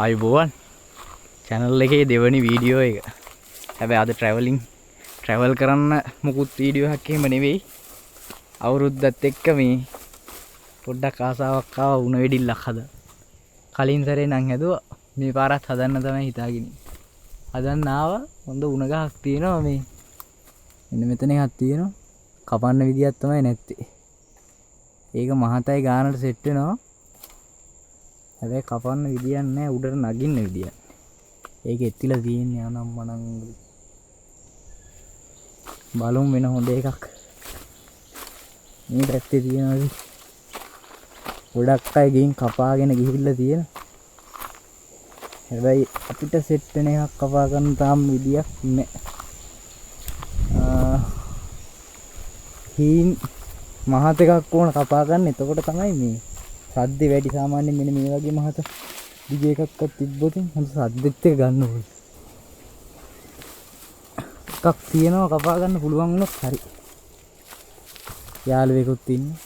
ආයුබෝවන් channel එකේ දෙවනි වීඩියෝ එක. හැබැයි අද travel කරන්න මුකුත් වීඩියෝ එකක් එහෙම නෙවෙයි. අවුරුද්දත් එක්ක මේ පොඩ්ඩක් ආසාවක් ආවා උණ වෙඩිල්ලක් හදන්න. කලින් සැරේ නම් හැදුවා. මේ පාරත් හදන්න තමයි හිතාගෙන ඉන්නේ. හදන්න ආවා. හොඳ උණ ගහක් තියෙනවා මේ. මෙන්න මෙතන එකක් තියෙනවා. කපන්න විදියක් තමයි නැත්තේ. ඒක මහතයි ගානට සෙට් වෙනවා. හැබැයි කපන්න විදියක් නැහැ උඩට නගින්න විදියක්. ඒක එත්තිලා තියෙන්නේ අනම් මනම් බලමු වෙන හොඳ එකක්. මේ පැත්තේ තියෙනවා ගොඩක් අය ගිහින් කපාගෙන ගිහිල්ලා තියෙන. හැබැයි අපිට සෙට් වෙන එකක් කපා ගන්න තාම විදියක් නැහැ. හීන් මහත එකක් ඕන කපා ගන්න. එතකොට තමයි මේ සද්ද වැඩි. සාමාන්‍යයෙන් මෙන්න මේ වගේ මහත දිග එකක්වත් තිබ්බොත් හොඳ සද්දෙත් එක ගන්න ඕනේ. එකක් තියෙනවා කපා ගන්න පුළුවන් වුණොත් හරි. යාළුවෙකුත් ඉන්නේ.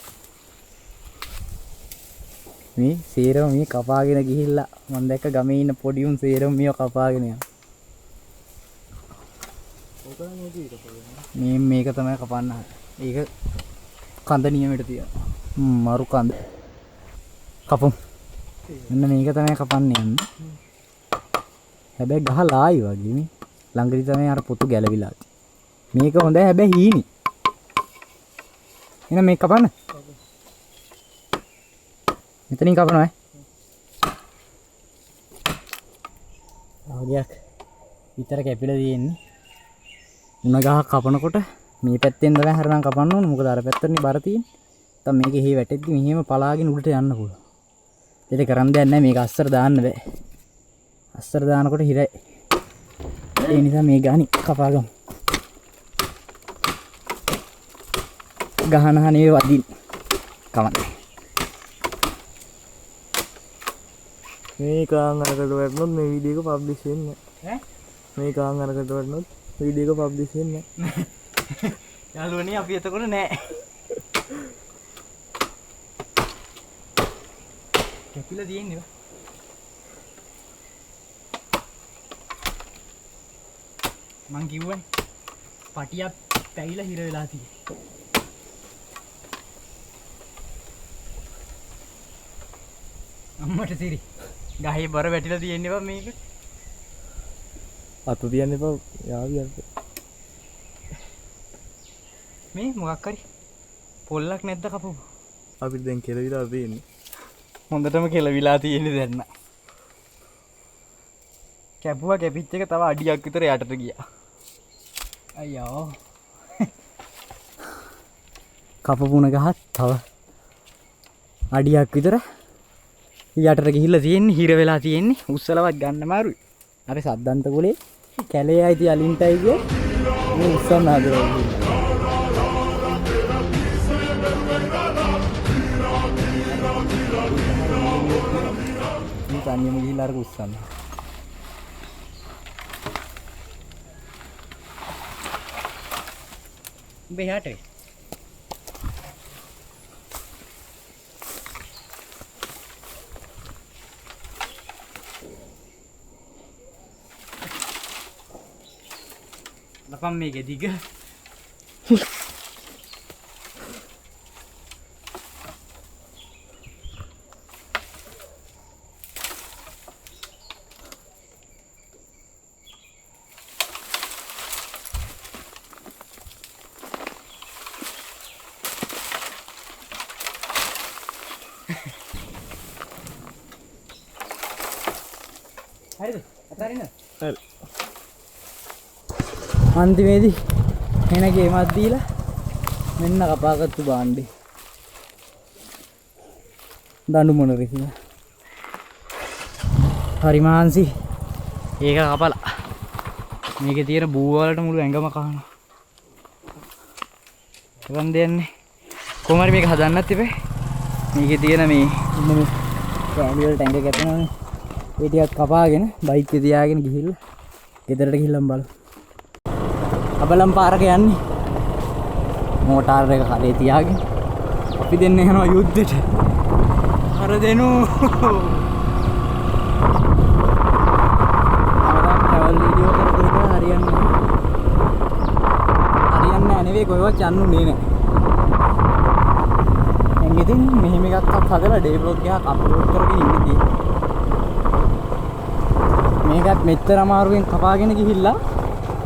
මේ සේරම මේ කපාගෙන ගිහිල්ලා මම දැක්ක ගමේ ඉන්න පොඩි උන් සේරම මේව කපාගෙන යනවා. මේක තමයි කපන්න. ඒක කඳ නියමයට තියෙනවා. මරු කඳ. කපමු. මෙන්න මේක තමයි කපන්න යන්නේ. හැබැයි ගහලා ආයි වගේ මේ ළඟදි තමයි අර පොතු ගැලවිලා. මේක හොඳයි හැබැයි හීනි. එහෙනම් මේක කපන්න. මෙතනින් කපනවා ඈ. ආගයක් විතර කැපිලා තියෙන්නේ. උණ ගහ කපනකොට මේ පැත්තෙන් තමයි හරනම් කපන්න ඕනේ. මොකද අර පැත්තනේ බර තියෙන්නේ. නැත්නම් මේකේ හේ වැටෙද්දි මෙහෙම පලාගෙන උඩට යන්න පුළුවන්. ඒක කරන් දෙයක් නැහැ. මේක අස්සර දාන්න බෑ. අස්සර දානකොට හිරයි. ඒ නිසා මේ ගානි කපාගමු. ගහනහනේ වදින්. කමන්නේ. මේ කාන් අරකට වටනොත් මේ වීඩියෝ එක පබ්ලිෂ් වෙන්නේ නැහැ. මේ කාන් අරකට වටනොත් වීඩියෝ එක පබ්ලිෂ් වෙන්නේ නැහැ. යාළුවනේ අපි එතකොට නෑ. කැපිලා තියෙන්නේ. මං කිව්වනේ පටියක් පැවිලා හිර වෙලා තියෙන්නේ. අම්මට සිරි ගහේ බර වැටිලා තියෙන්නේ බා මේක. අත තියන්න එපා යාවියන්ට. මේ මොකක් හරි පොල්ලක් නැද්ද කපපු? අපිට දැන් කෙලවිලා තියෙන්නේ. හොඳටම කෙලවිලා තියෙන්නේ දැන්. කැපුවා කැපිච්ච එක තව අඩියක් විතර යටට ගියා. අයියෝ. කපපුණ ගහත් තව අඩියක් විතර යටට ගිහිල්ලා තියෙන්නේ. හිර වෙලා තියෙන්නේ. උස්සලවත් ගන්න අමාරුයි. අපි සද්දන්ත කුලේ කැලේ ආයිති අලින්ටයි ගියේ. මේ උස්සන්න හදලා. මේ තනියම ගිහිල්ලා අර උස්සන්න. බෙහාට ලපම් මේක දිග හරිද? අතරින්ද? හරි. අන්තිමේදී එන ගේමක් දීලා මෙන්න කපාගත්තු බාණ්ඩේ. දඬු මොන රිසිලා. හරි මාන්සි. ඒක කපලා. මේකේ තියෙන බූ වලට මුළු ඇඟම කහනවා. ගන්න දෙන්නේ. කොහමද මේක හදන්නත් ඉබේ? මේකේ තියෙන මේ කැලි වලට ඇඟ කැපෙනවනේ. ඒ ටිකක් කපාගෙන බයික් එක තියාගෙන ගිහිල්ලා ගෙදරට ගිහිල්ලාම බලමු. අබලම් පාරක යන්නේ. මෝටාර් එක හරේ තියාගෙන අපි දෙන්න යනවා යුද්ධෙට. අර දෙනු නෙවෙයි කොහෙවත් යන්නුනේ නෑ. දැන් ඉතින් මෙහෙම එකක් හදලා ඩේ බ්ලොග් එකක් අප්ලෝඩ් කරගෙන ඉන්නේ. මේකත් මෙච්චර අමාරුවෙන් කපාගෙන ගිහිල්ලා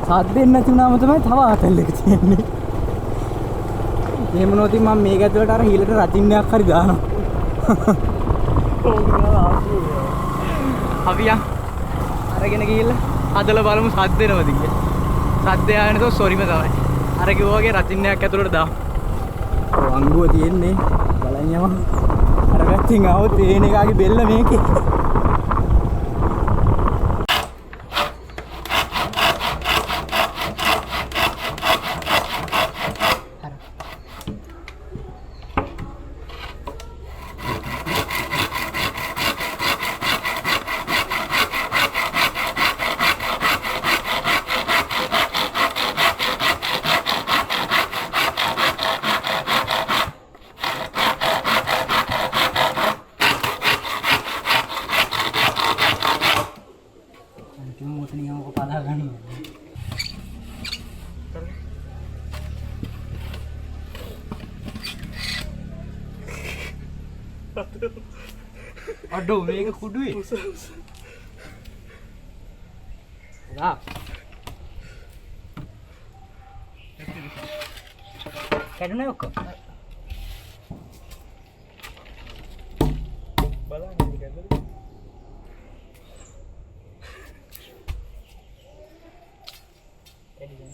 සද්දෙන් නැති වුණාම තමයි තව ආතල් එක තියෙන්නේ. එහෙම නොතින් මම මේක ඇතුළට අර හීලට රචින්නයක් හරි දානවා. අපි යන් අරගෙන ගිහිල්ලා හදලා බලමු සද්දෙනවද කියලා. සද්දය ආයෙ නැතොත් සොරිම තමයි. අර කිව්වා වගේ රචින්නයක් ඇතුළට දාමු. වංගුව තියෙන්නේ බලන්න යමු. අර පැත්තෙන් ආවොත් තේන එකාගේ බෙල්ල මේකේ. Aduh, මේක කුඩුවේ. ලා. කැඩුණා ඔක්කොම. බලන්න මේක ඇතුලේ. එළියෙන්.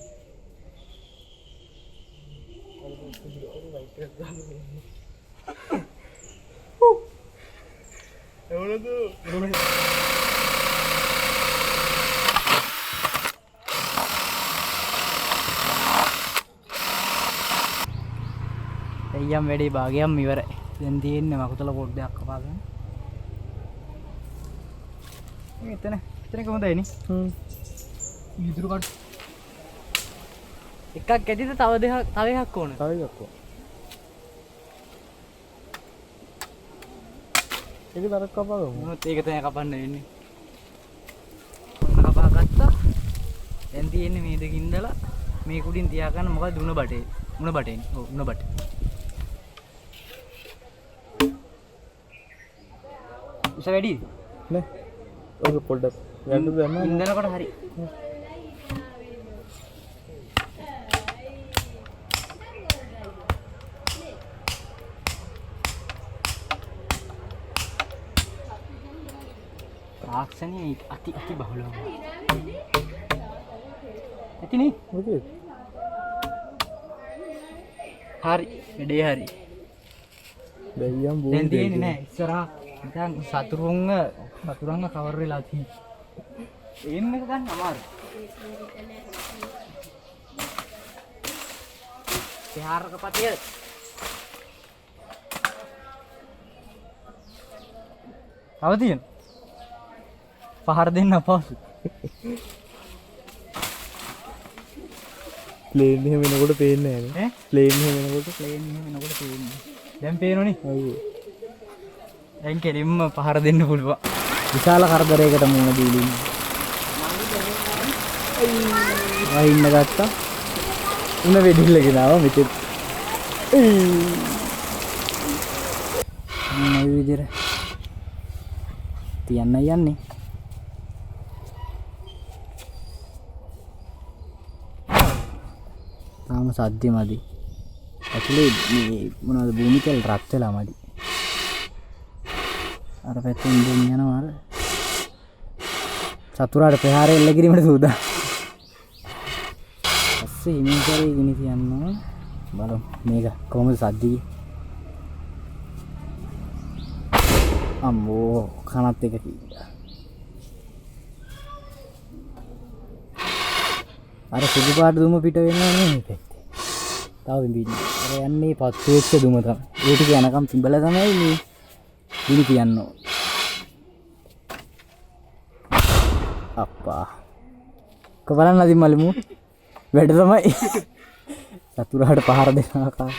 එයම් වැඩේ භාගයක්ම ඉවරයි. දැන් තියෙන්නේ මකුතල පොඩ්ඩක් කපා ගන්න. මෙතන කොහොමද එන්නේ? ඉදිරි කඩ. එකක් ඇදිද තව එකක් ඕන. තව එකක් ඕන. ඒක තරක් කපා ගමු. මොනත් ඒක තමයි කපන්න වෙන්නේ. කපා ගත්තා. දැන් තියෙන්නේ මේ දෙකින් ඉඳලා මේ කුඩින් තියාගන්න මොකද උණ බටේ. උණ බටේ. ඔව් උණ බටේ. ඉස වැඩිද? නේ. ඔක පොඩ්ඩක් යන්න දෙන්න. ඉඳනකොට හරි. තාක්ෂණයේ අති බහුලව. ඇතිනේ? මොකද? හරි. වැඩේ හරි. දෙයියන් බෝ. දැන් දෙන්නේ නැහැ. ඉස්සරහා නිකන් සතුරුන්ව කවර් වෙලා තියෙනවා. එන්න එක ගන්න අමාරුයි. පහාරක පතිය. තව තියෙන. පහර දෙන්න අපහසු. ප්ලේන් එහෙම වෙනකොට පේන්නේ නැහැ නේ. ප්ලේන් එහෙම වෙනකොට පේන්නේ. දැන් පේනෝනේ. ඔව්. දැන් කෙලින්ම පහර දෙන්න පුළුවන්. විශාල කරදරයකට මුහුණ දීලා ඉන්නේ. වහින්න ගත්තා. උණ වෙඩිල්ල ගෙනාවා මෙතෙත්. මේ විදිහට තියන්න යන්නේ. තාම සද්දෙ මදි. ඇතුලේ මේ මොනවද භූමි තෙල් රත් වෙලා මදි. අර පැත්තෙන් දෙන්න යනවා අර සතුරාට ප්‍රහාරය එල්ල කිරීමට සූදානම්. පස්සේ හිමින් කරේ ගිනි තියනවා. බලමු මේක කොහොමද සද්දේ. අම්මෝ කනත් එක කීලා. අර සුදු පාට දුම පිට වෙනවා නේ මේ පැත්තේ. තව බින්දින්නේ. අර යන්නේ පත්තු වෙච්ච දුම තමයි. ඒ ටික යනකම් තිබලා තමයි මේ ගිනි තියන්න ඕන. අප්පා. කොබලන්න අදින් මලමු. වැඩ තමයි. සතුරාට පහර දෙන ආකාර.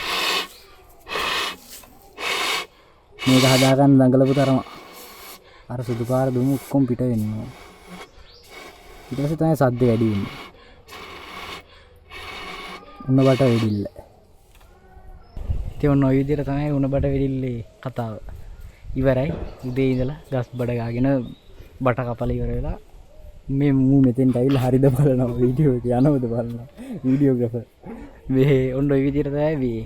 මේක හදාගන්න දඟලපු තරම අර සුදු පාර දුමු ඔක්කොම පිට වෙනවා. ඊට පස්සේ තමයි සද්ද වැඩි වෙන්නේ. උණ බට වෙඩිල්ල. ඉතින් ඔන්න ඔය විදිහට තමයි උණ බට වෙඩිල්ලේ කතාව. ඉවරයි. උදේ ඉඳලා ගස් බඩ ගාගෙන බට කපලා ඉවර වෙලා මේ මූ මෙතෙන්ට ඇවිල්ලා හරිද බලනවා වීඩියෝ එක යනවද බලනවා වීඩියෝග්‍රැෆර්. මේ ඔන්න ඔය විදිහට තමයි මේ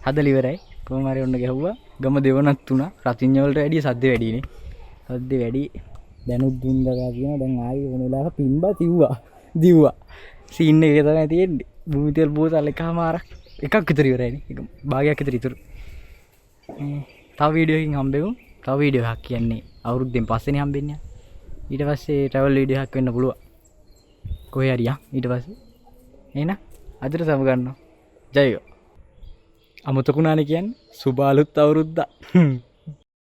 හදලා ඉවරයි. කොහොම හරි ඔන්න ගැහුවා. ගම දෙවනක් තුනා. රතිඤ්ඤ වලට වැඩිය සද්ද වැඩිනේ. සද්ද වැඩි. දැනුත් දුන්දා කියනවා. දැන් ආයි වෙන වෙලාවක පිම්බා දිව්වා. සීන් එකේ තමයි තියෙන්නේ. භූමි තෙල් බෝතල් එකමාරක් එකක් විතර ඉවරයිනේ. එක භාගයක් විතර ඉතුරු. තව වීඩියෝ එකකින් හම්බෙමු. තව වීඩියෝ එකක් කියන්නේ අවුරුද්දෙන් පස්සේනේ හම්බෙන්නේ. ඊට පස්සේ ට්‍රැවල් වීඩියෝ එකක් වෙන්න පුළුවන්. කොහේ හරි ඊට පස්සේ. එහෙනම් අදට සම ගන්නවා. ජයෝ. අමතකුණානේ කියන්නේ සුබ අලුත් අවුරුද්දක්.